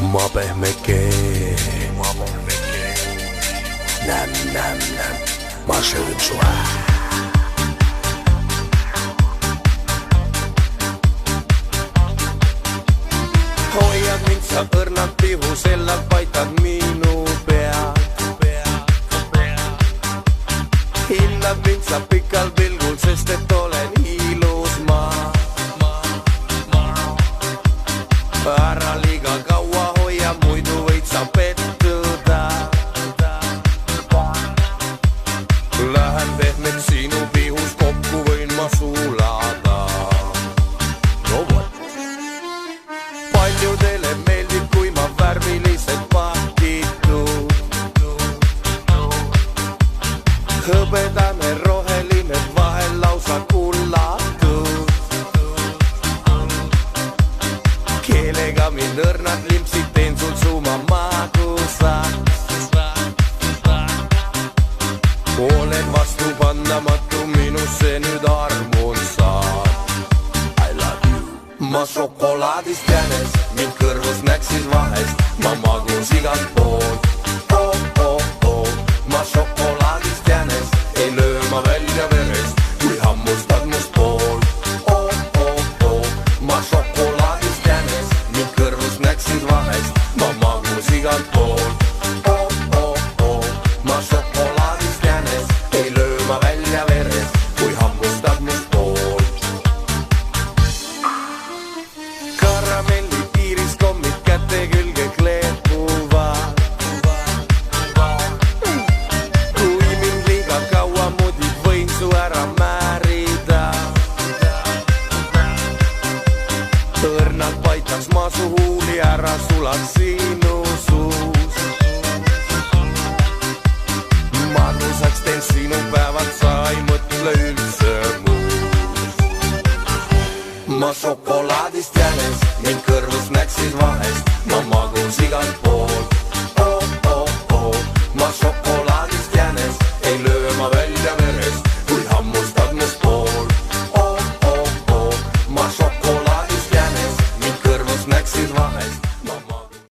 ma pehmeke, näm, ma söön sua. Hoiad mind sa õrnad pihusella, paitad minu pead. Hindad mind sa pikal pilgul, sest et olen ilus ma. Ära liiga kaua hoia, muidu võid sa pettuda. Lähen pehmeks sinu pihus, kokku võin ma sulada. No what? Paljudele meeldib, kui ma värviliselt pakitud. Hõbedane, roheline, vahel lausa kullatud. Keelega mind õrnad limpsid, teen sul suuma magusaks. Olen vastupandamatu, minusse nüüd armun saad. I love you. Ma šokolaadist jänes, mind kõrvus näksis vahest. Ma magus igalt poolt. Ma šokolaadist jänes, ei löö ma välja verest, kui hammustad must poolt. Ma šokolaadist jänes, mind kõrvus näksid vahest. Ma magus igalt poolt. Ma šokolaadist jänes, ei löö ma välja verest, kui hammustad must poolt. Karamelli piiris kommid käte külge kleepuvad. Kui mind liiga kaua mudid, võin su ära määrida. Õrnad paitaks ma su huuli, ära sulad sinu suus. Magusaks teen sinu päevad, sa ei mõtle üldse muus. Ma šokolaadist jänes, mind kõrvus näksid vahel.